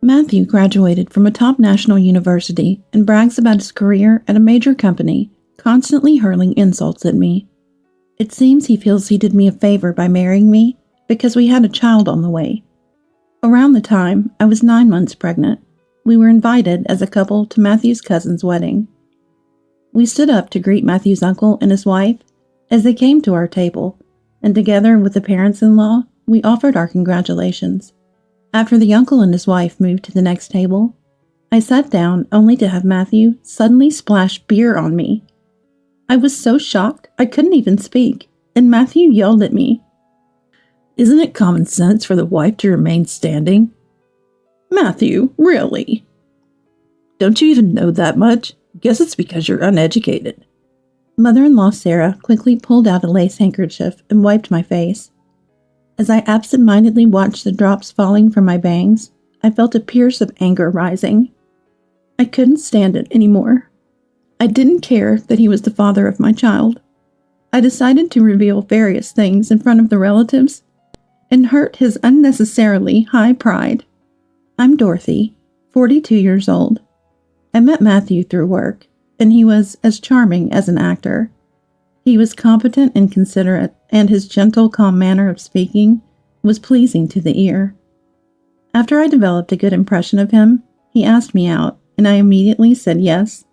Matthew graduated from a top national university and brags about his career at a major company, constantly hurling insults at me. It seems he feels he did me a favor by marrying me because we had a child on the way. Around the time I was 9 months pregnant, we were invited as a couple to Matthew's cousin's wedding. We stood up to greet Matthew's uncle and his wife as they came to our table, and together with the parents-in-law, we offered our congratulations. After the uncle and his wife moved to the next table, I sat down only to have Matthew suddenly splash beer on me. I was so shocked I couldn't even speak, and Matthew yelled at me. "Isn't it common sense for the wife to remain standing?" "Matthew, really? Don't you even know that much? Guess it's because you're uneducated." Mother-in-law Sarah quickly pulled out a lace handkerchief and wiped my face. As I absent-mindedly watched the drops falling from my bangs, I felt a pierce of anger rising. I couldn't stand it anymore. I didn't care that he was the father of my child. I decided to reveal various things in front of the relatives and hurt his unnecessarily high pride. I'm Dorothy, 42 years old. I met Matthew through work, and he was as charming as an actor. He was competent and considerate, and his gentle, calm manner of speaking was pleasing to the ear. After I developed a good impression of him, he asked me out, and I immediately said yes.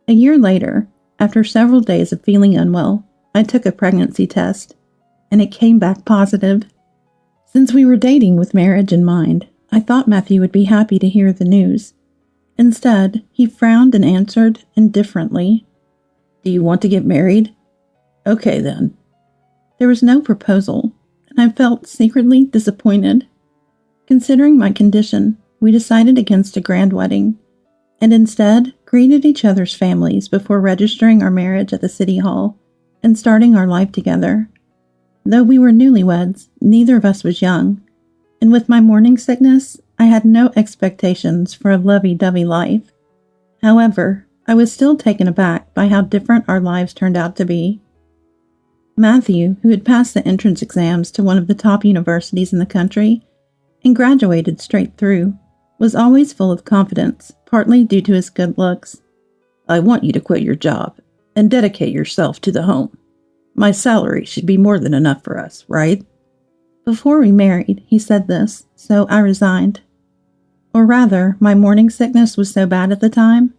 A year later, after several days of feeling unwell, I took a pregnancy test, and it came back positive. Since we were dating with marriage in mind, I thought Matthew would be happy to hear the news. Instead, he frowned and answered indifferently, "Do you want to get married? Okay, then." There was no proposal, and I felt secretly disappointed. Considering my condition, we decided against a grand wedding, and instead greeted each other's families before registering our marriage at the city hall and starting our life together. Though we were newlyweds, neither of us was young, and with my morning sickness, I had no expectations for a lovey-dovey life. However, I was still taken aback by how different our lives turned out to be. Matthew, who had passed the entrance exams to one of the top universities in the country and graduated straight through, was always full of confidence, partly due to his good looks. "I want you to quit your job and dedicate yourself to the home. My salary should be more than enough for us, right?" Before we married, he said this, so I resigned. Or rather, my morning sickness was so bad at the time,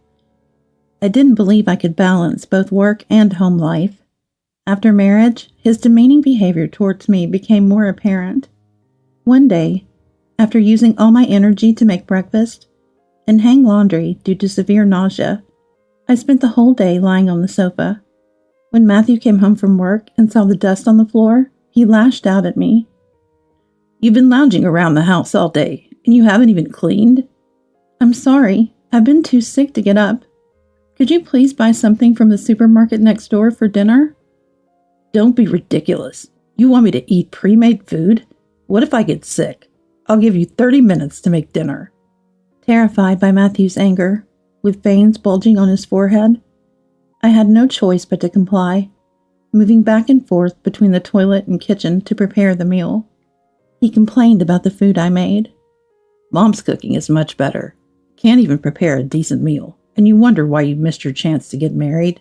I didn't believe I could balance both work and home life. After marriage, his demeaning behavior towards me became more apparent. One day, after using all my energy to make breakfast and hang laundry due to severe nausea, I spent the whole day lying on the sofa. When Matthew came home from work and saw the dust on the floor, he lashed out at me. "You've been lounging around the house all day, and you haven't even cleaned?" "I'm sorry, I've been too sick to get up. Could you please buy something from the supermarket next door for dinner?" "Don't be ridiculous. You want me to eat pre-made food? What if I get sick? I'll give you 30 minutes to make dinner." Terrified by Matthew's anger, with veins bulging on his forehead, I had no choice but to comply, moving back and forth between the toilet and kitchen to prepare the meal. He complained about the food I made. "Mom's cooking is much better. Can't even prepare a decent meal, and you wonder why you missed your chance to get married."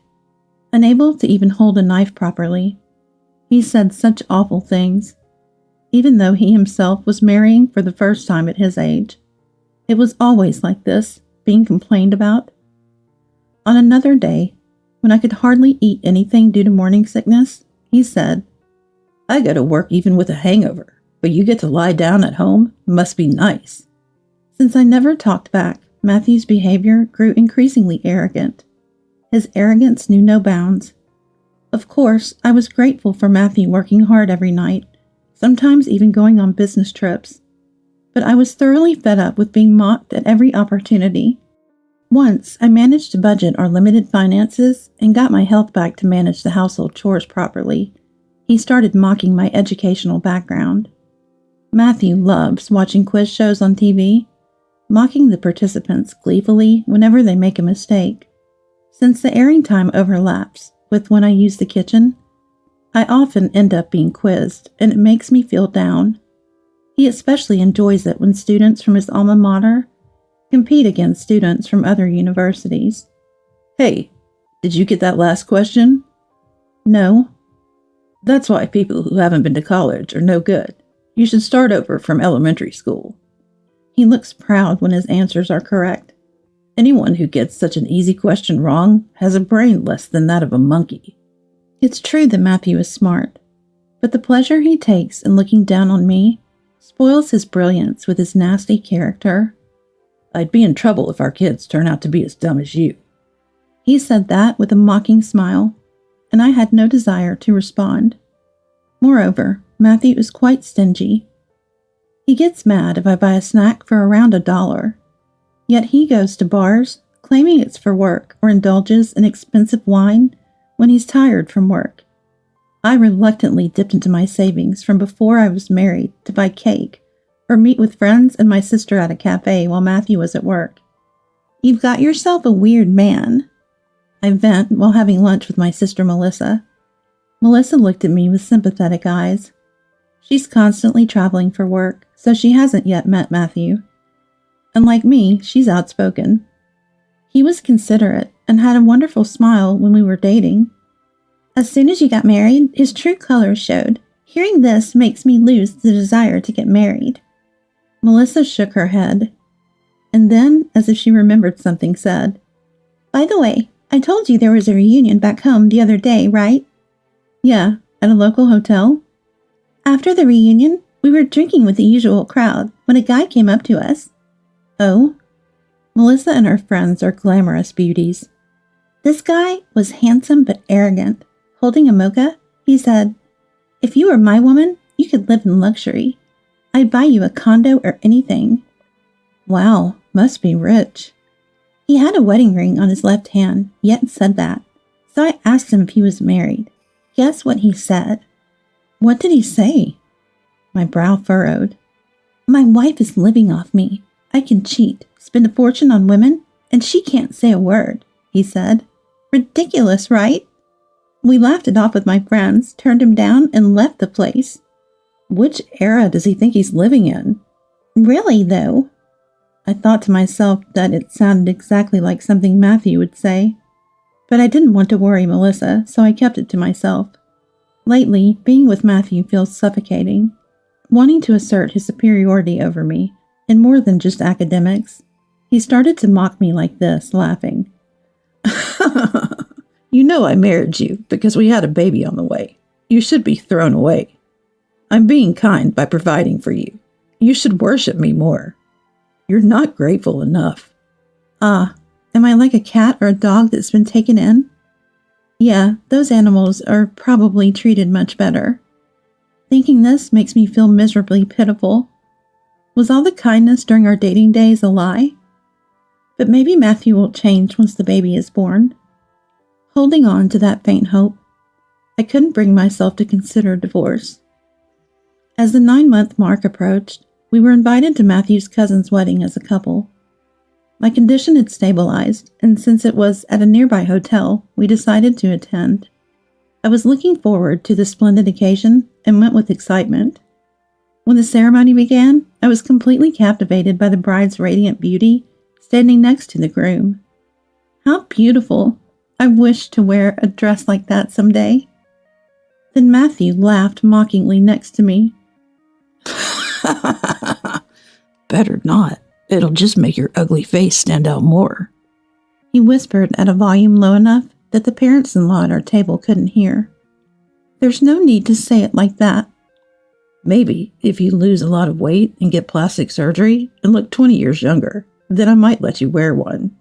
Unable to even hold a knife properly, he said such awful things, even though he himself was marrying for the first time at his age. It was always like this, being complained about. On another day, when I could hardly eat anything due to morning sickness, he said, "I go to work even with a hangover, but you get to lie down at home? Must be nice." Since I never talked back, Matthew's behavior grew increasingly arrogant. His arrogance knew no bounds. Of course, I was grateful for Matthew working hard every night, sometimes even going on business trips. But I was thoroughly fed up with being mocked at every opportunity. Once, I managed to budget our limited finances and got my health back to manage the household chores properly. He started mocking my educational background. Matthew loves watching quiz shows on TV, mocking the participants gleefully whenever they make a mistake. Since the airing time overlaps with when I use the kitchen, I often end up being quizzed, and it makes me feel down. He especially enjoys it when students from his alma mater compete against students from other universities. Hey, did you get that last question? No. That's why people who haven't been to college are no good. You should start over from elementary school. He looks proud when his answers are correct. Anyone who gets such an easy question wrong has a brain less than that of a monkey. It's true that Matthew is smart, but the pleasure he takes in looking down on me spoils his brilliance with his nasty character. I'd be in trouble if our kids turn out to be as dumb as you. He said that with a mocking smile, and I had no desire to respond. Moreover, Matthew is quite stingy. He gets mad if I buy a snack for around $1, yet he goes to bars claiming it's for work or indulges in expensive wine when he's tired from work. I reluctantly dipped into my savings from before I was married to buy cake or meet with friends and my sister at a cafe while Matthew was at work. You've got yourself a weird man. I vent while having lunch with my sister Melissa. Melissa looked at me with sympathetic eyes. She's constantly traveling for work, so she hasn't yet met Matthew. Unlike me, she's outspoken. He was considerate and had a wonderful smile when we were dating. As soon as you got married, his true colors showed. Hearing this makes me lose the desire to get married. Melissa shook her head, and then, as if she remembered something, said, By the way, I told you there was a reunion back home the other day, right? Yeah, at a local hotel. After the reunion, we were drinking with the usual crowd when a guy came up to us. Oh? Melissa and her friends are glamorous beauties. This guy was handsome but arrogant. Holding a mocha, he said, If you were my woman, you could live in luxury. I'd buy you a condo or anything. Wow, must be rich. He had a wedding ring on his left hand, yet said that. So I asked him if he was married. Guess what he said? What did he say? My brow furrowed. My wife is living off me. I can cheat, spend a fortune on women, and she can't say a word, he said. Ridiculous, right? We laughed it off with my friends, turned him down, and left the place. Which era does he think he's living in? Really, though? I thought to myself that it sounded exactly like something Matthew would say. But I didn't want to worry Melissa, so I kept it to myself. Lately, being with Matthew feels suffocating. Wanting to assert his superiority over me, in more than just academics, he started to mock me like this, laughing. You know I married you because we had a baby on the way. You should be thrown away. I'm being kind by providing for you. You should worship me more. You're not grateful enough. Ah, am I like a cat or a dog that's been taken in? Yeah, those animals are probably treated much better. Thinking this makes me feel miserably pitiful. Was all the kindness during our dating days a lie? But maybe Matthew will change once the baby is born. Holding on to that faint hope, I couldn't bring myself to consider divorce. As the 9-month mark approached, we were invited to Matthew's cousin's wedding as a couple. My condition had stabilized, and since it was at a nearby hotel, we decided to attend. I was looking forward to the splendid occasion and went with excitement. When the ceremony began, I was completely captivated by the bride's radiant beauty standing next to the groom. How beautiful! I wished to wear a dress like that someday. Then Matthew laughed mockingly next to me. Better not. It'll just make your ugly face stand out more. He whispered at a volume low enough that the parents-in-law at our table couldn't hear. There's no need to say it like that. Maybe if you lose a lot of weight and get plastic surgery and look 20 years younger, then I might let you wear one.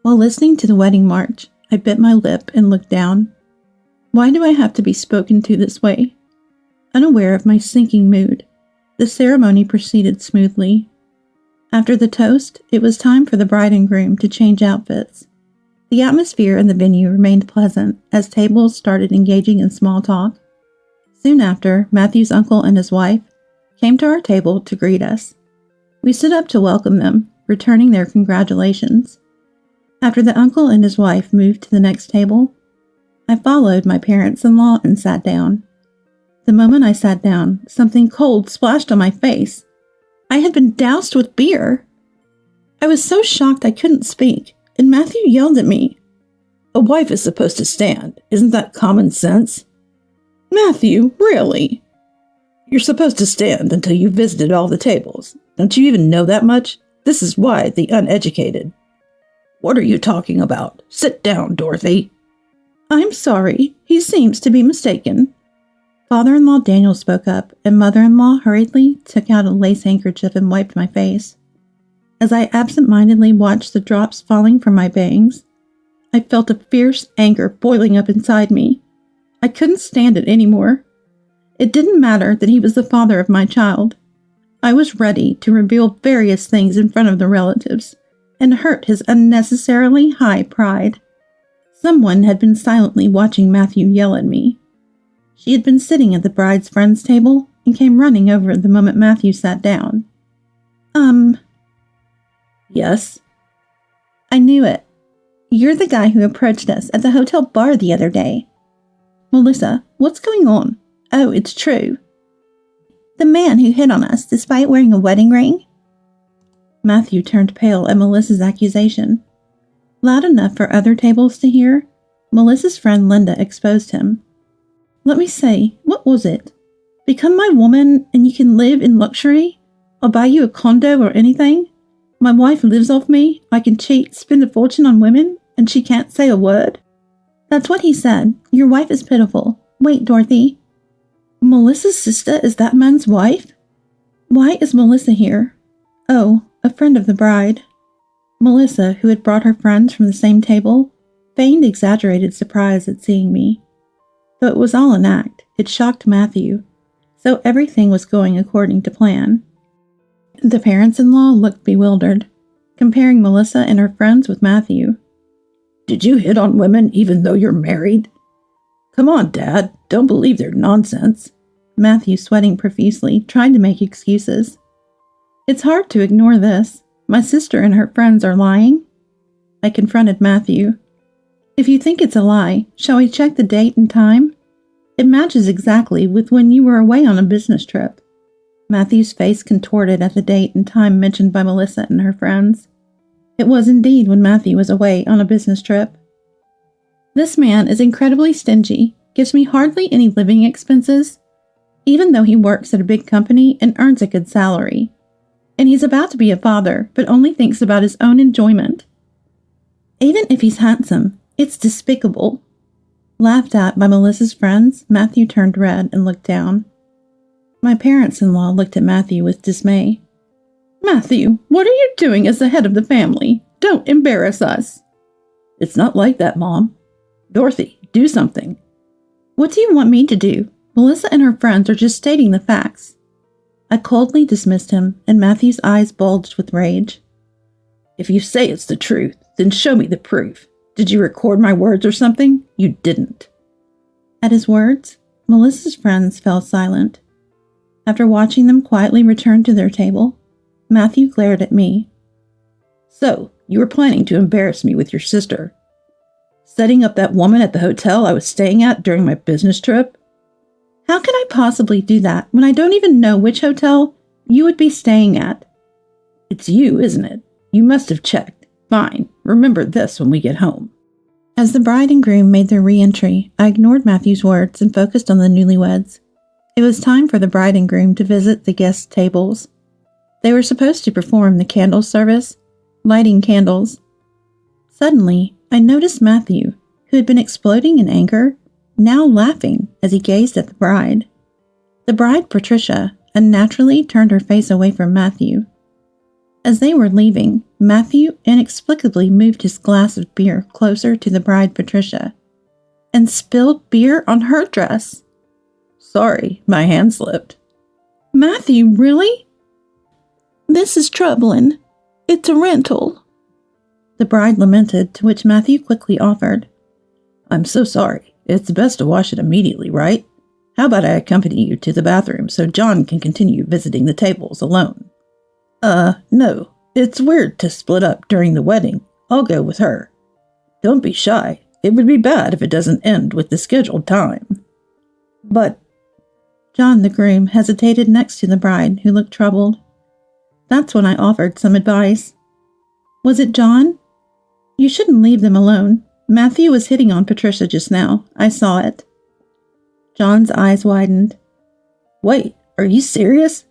While listening to the wedding march, I bit my lip and looked down. Why do I have to be spoken to this way? Unaware of my sinking mood, the ceremony proceeded smoothly. After the toast, it was time for the bride and groom to change outfits. The atmosphere in the venue remained pleasant as tables started engaging in small talk. Soon after, Matthew's uncle and his wife came to our table to greet us. We stood up to welcome them, returning their congratulations. After the uncle and his wife moved to the next table, I followed my parents-in-law and sat down. The moment I sat down, something cold splashed on my face. I had been doused with beer. I was so shocked I couldn't speak, and Matthew yelled at me. A wife is supposed to stand. Isn't that common sense? Matthew, really? You're supposed to stand until you've visited all the tables. Don't you even know that much? This is why the uneducated. What are you talking about? Sit down, Dorothy. I'm sorry. He seems to be mistaken. Father-in-law Daniel spoke up, and mother-in-law hurriedly took out a lace handkerchief and wiped my face. As I absent-mindedly watched the drops falling from my bangs, I felt a fierce anger boiling up inside me. I couldn't stand it anymore. It didn't matter that he was the father of my child. I was ready to reveal various things in front of the relatives and hurt his unnecessarily high pride. Someone had been silently watching Matthew yell at me. She had been sitting at the bride's friend's table and came running over the moment Matthew sat down. Yes? I knew it. You're the guy who approached us at the hotel bar the other day. Melissa, what's going on? Oh, it's true. The man who hit on us despite wearing a wedding ring? Matthew turned pale at Melissa's accusation. Loud enough for other tables to hear, Melissa's friend Linda exposed him. Let me say, what was it? Become my woman and you can live in luxury? I'll buy you a condo or anything? My wife lives off me, I can cheat, spend a fortune on women, and she can't say a word? That's what he said. Your wife is pitiful. Wait, Dorothy. Melissa's sister is that man's wife? Why is Melissa here? Oh, a friend of the bride. Melissa, who had brought her friends from the same table, feigned exaggerated surprise at seeing me. Though it was all an act, it shocked Matthew, so everything was going according to plan. The parents-in-law looked bewildered, comparing Melissa and her friends with Matthew. Did you hit on women even though you're married? Come on, Dad, don't believe their nonsense. Matthew, sweating profusely, tried to make excuses. It's hard to ignore this. My sister and her friends are lying. I confronted Matthew. If you think it's a lie, shall we check the date and time? It matches exactly with when you were away on a business trip. Matthew's face contorted at the date and time mentioned by Melissa and her friends. It was indeed when Matthew was away on a business trip. This man is incredibly stingy, gives me hardly any living expenses, even though he works at a big company and earns a good salary. And he's about to be a father, but only thinks about his own enjoyment. Even if he's handsome, it's despicable. Laughed at by Melissa's friends, Matthew turned red and looked down. My parents-in-law looked at Matthew with dismay. Matthew, what are you doing as the head of the family? Don't embarrass us. It's not like that, Mom. Dorothy, do something. What do you want me to do? Melissa and her friends are just stating the facts. I coldly dismissed him, and Matthew's eyes bulged with rage. If you say it's the truth, then show me the proof. Did you record my words or something? You didn't. At his words, Melissa's friends fell silent. After watching them quietly return to their table, Matthew glared at me. So, you were planning to embarrass me with your sister? Setting up that woman at the hotel I was staying at during my business trip? How can I possibly do that when I don't even know which hotel you would be staying at? It's you, isn't it? You must have checked. Fine. Remember this when we get home. As the bride and groom made their re-entry, I ignored Matthew's words and focused on the newlyweds. It was time for the bride and groom to visit the guest tables. They were supposed to perform the candle service, lighting candles. Suddenly, I noticed Matthew, who had been exploding in anger, now laughing as he gazed at the bride. The bride, Patricia, unnaturally turned her face away from Matthew. As they were leaving, Matthew inexplicably moved his glass of beer closer to the bride, Patricia, and spilled beer on her dress. Sorry, my hand slipped. Matthew, really? This is troubling. It's a rental. The bride lamented, to which Matthew quickly offered. I'm so sorry. It's best to wash it immediately, right? How about I accompany you to the bathroom so John can continue visiting the tables alone? No. It's weird to split up during the wedding. I'll go with her. Don't be shy. It would be bad if it doesn't end with the scheduled time. But John, the groom, hesitated next to the bride, who looked troubled. That's when I offered some advice. Was it John? You shouldn't leave them alone. Matthew was hitting on Patricia just now. I saw it. John's eyes widened. Wait, are you serious?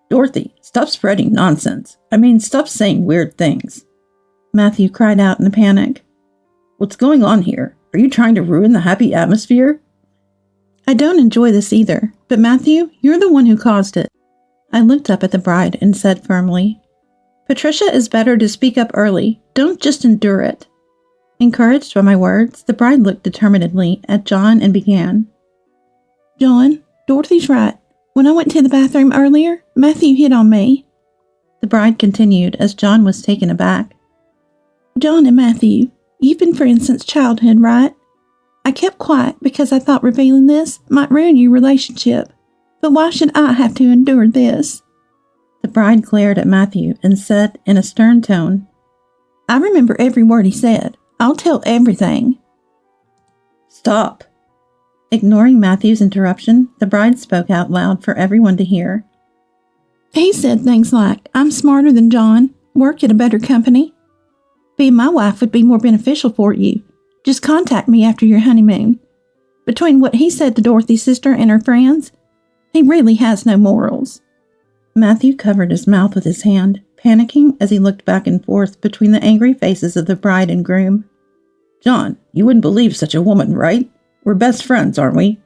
Dorothy, stop spreading nonsense. Stop saying weird things. Matthew cried out in a panic. What's going on here? Are you trying to ruin the happy atmosphere? I don't enjoy this either, but Matthew, you're the one who caused it. I looked up at the bride and said firmly, Patricia is better to speak up early. Don't just endure it. Encouraged by my words, the bride looked determinedly at John and began. John, Dorothy's right. When I went to the bathroom earlier, Matthew hit on me. The bride continued as John was taken aback. John and Matthew, you've been friends since childhood, right? I kept quiet because I thought revealing this might ruin your relationship. But why should I have to endure this? The bride glared at Matthew and said in a stern tone, I remember every word he said. I'll tell everything. Stop. Ignoring Matthew's interruption, the bride spoke out loud for everyone to hear. He said things like, I'm smarter than John, work at a better company. Being my wife would be more beneficial for you. Just contact me after your honeymoon. Between what he said to Dorothy's sister and her friends, he really has no morals. Matthew covered his mouth with his hand, panicking as he looked back and forth between the angry faces of the bride and groom. John, you wouldn't believe such a woman, right? We're best friends, aren't we?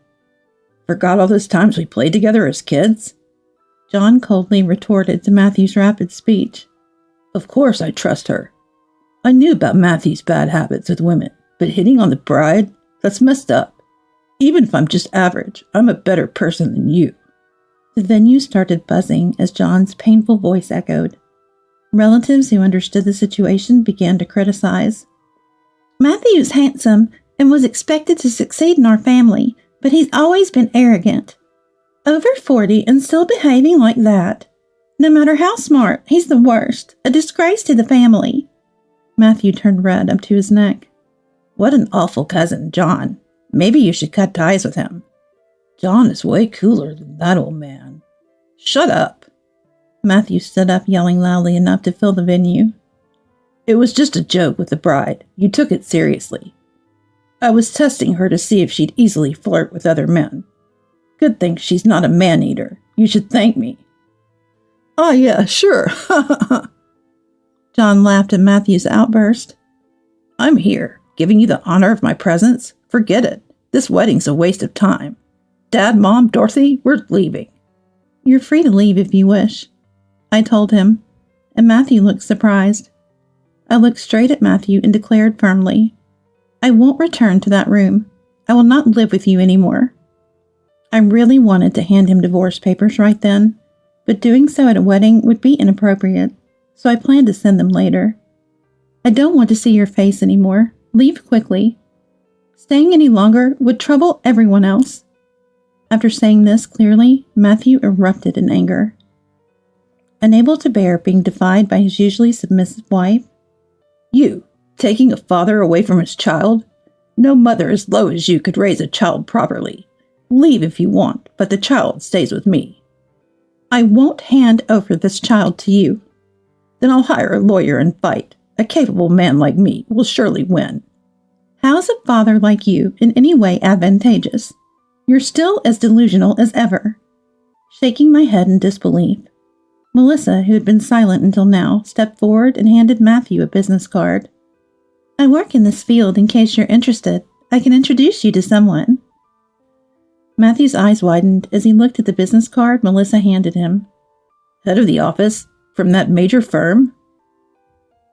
Forgot all those times we played together as kids? John coldly retorted to Matthew's rapid speech. Of course I trust her. I knew about Matthew's bad habits with women, but hitting on the bride? That's messed up. Even if I'm just average, I'm a better person than you. The venue started buzzing as John's painful voice echoed. Relatives who understood the situation began to criticize. Matthew's handsome and was expected to succeed in our family, but he's always been arrogant. Over 40 and still behaving like that. No matter how smart, he's the worst, a disgrace to the family. Matthew turned red up to his neck. What an awful cousin, John. Maybe you should cut ties with him. John is way cooler than that old man. Shut up. Matthew stood up, yelling loudly enough to fill the venue. It was just a joke with the bride. You took it seriously. I was testing her to see if she'd easily flirt with other men. Good thing she's not a man-eater. You should thank me. Oh, yeah, sure. John laughed at Matthew's outburst. I'm here, giving you the honor of my presence. Forget it. This wedding's a waste of time. Dad, Mom, Dorothy, we're leaving. You're free to leave if you wish, I told him, and Matthew looked surprised. I looked straight at Matthew and declared firmly, I won't return to that room. I will not live with you anymore. I really wanted to hand him divorce papers right then, but doing so at a wedding would be inappropriate, so I planned to send them later. I don't want to see your face anymore. Leave quickly. Staying any longer would trouble everyone else. After saying this clearly, Matthew erupted in anger. Unable to bear being defied by his usually submissive wife, You, taking a father away from his child? No mother as low as you could raise a child properly. Leave if you want, but the child stays with me. I won't hand over this child to you. Then I'll hire a lawyer and fight. A capable man like me will surely win. How is a father like you in any way advantageous? You're still as delusional as ever. Shaking my head in disbelief, Melissa, who had been silent until now, stepped forward and handed Matthew a business card. I work in this field in case you're interested. I can introduce you to someone. Matthew's eyes widened as he looked at the business card Melissa handed him. Head of the office? From that major firm?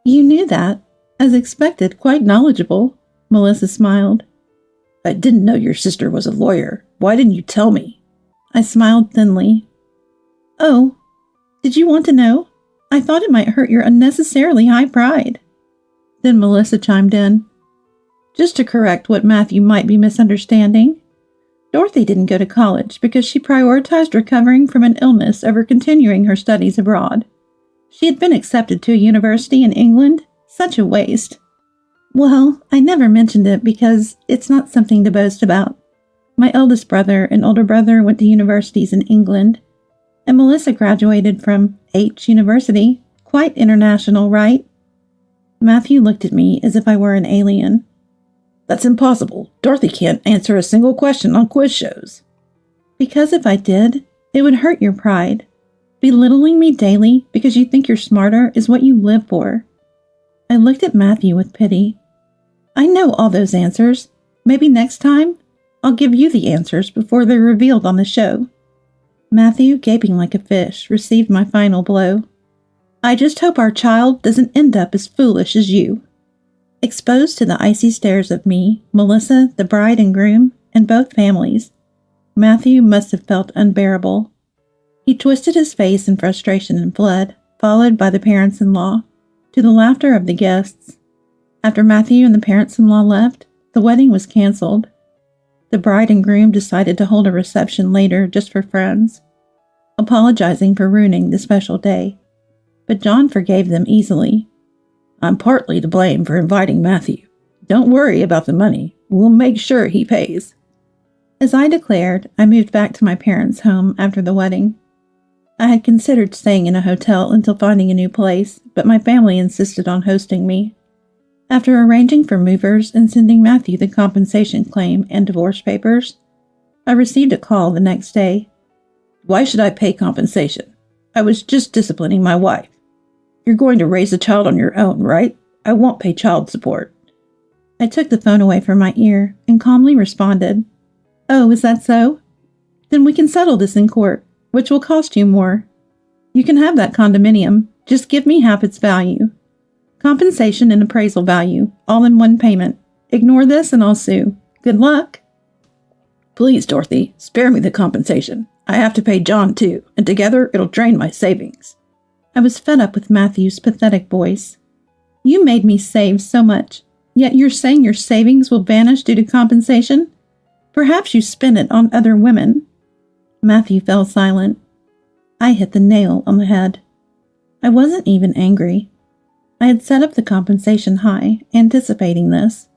You knew that. As expected, quite knowledgeable. Melissa smiled. I didn't know your sister was a lawyer. Why didn't you tell me? I smiled thinly. Oh, did you want to know? I thought it might hurt your unnecessarily high pride. Then Melissa chimed in. Just to correct what Matthew might be misunderstanding, Dorothy didn't go to college because she prioritized recovering from an illness over continuing her studies abroad. She had been accepted to a university in England. Such a waste. Well, I never mentioned it because it's not something to boast about. My eldest brother and older brother went to universities in England, and Melissa graduated from H University. Quite international, right? Matthew looked at me as if I were an alien. That's impossible. Dorothy can't answer a single question on quiz shows. Because if I did, it would hurt your pride. Belittling me daily because you think you're smarter is what you live for. I looked at Matthew with pity. I know all those answers. Maybe next time, I'll give you the answers before they're revealed on the show. Matthew, gaping like a fish, received my final blow. I just hope our child doesn't end up as foolish as you. Exposed to the icy stares of me, Melissa, the bride and groom, and both families, Matthew must have felt unbearable. He twisted his face in frustration and fled, followed by the parents-in-law, to the laughter of the guests. After Matthew and the parents-in-law left, the wedding was canceled. The bride and groom decided to hold a reception later just for friends, apologizing for ruining the special day. But John forgave them easily. I'm partly to blame for inviting Matthew. Don't worry about the money. We'll make sure he pays. As I declared, I moved back to my parents' home after the wedding. I had considered staying in a hotel until finding a new place, but my family insisted on hosting me. After arranging for movers and sending Matthew the compensation claim and divorce papers, I received a call the next day. Why should I pay compensation? I was just disciplining my wife. You're going to raise a child on your own, right? I won't pay child support. I took the phone away from my ear and calmly responded, Oh, is that so? Then we can settle this in court, which will cost you more. You can have that condominium. Just give me half its value. Compensation and appraisal value, all in one payment. Ignore this and I'll sue. Good luck. Please, Dorothy, spare me the compensation. I have to pay John too, and together it'll drain my savings. I was fed up with Matthew's pathetic voice. You made me save so much, yet you're saying your savings will vanish due to compensation? Perhaps you spent it on other women. Matthew fell silent. I hit the nail on the head. I wasn't even angry. I had set up the compensation high, anticipating this.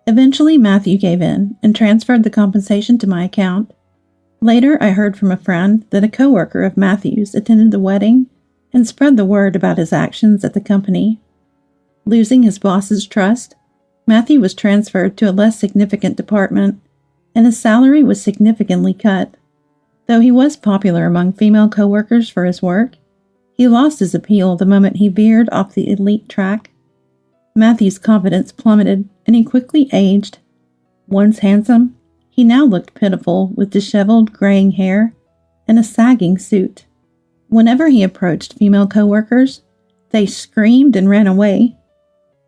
Eventually, Matthew gave in and transferred the compensation to my account. Later, I heard from a friend that a coworker of Matthew's attended the wedding and spread the word about his actions at the company. Losing his boss's trust, Matthew was transferred to a less significant department, and his salary was significantly cut. Though he was popular among female coworkers for his work, he lost his appeal the moment he veered off the elite track. Matthew's confidence plummeted, and he quickly aged. Once handsome, he now looked pitiful with disheveled, graying hair and a sagging suit. Whenever he approached female coworkers, they screamed and ran away.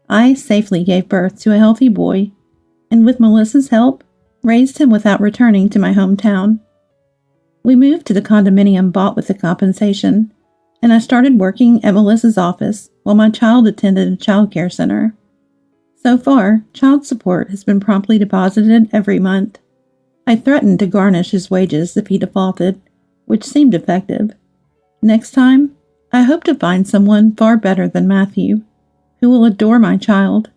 I safely gave birth to a healthy boy, and with Melissa's help, raised him without returning to my hometown. We moved to the condominium bought with the compensation, and I started working at Melissa's office while my child attended a child care center. So far, child support has been promptly deposited every month. I threatened to garnish his wages if he defaulted, which seemed effective. Next time, I hope to find someone far better than Matthew, who will adore my child.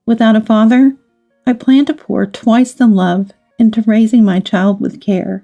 Without a father, I plan to pour twice the love into raising my child with care.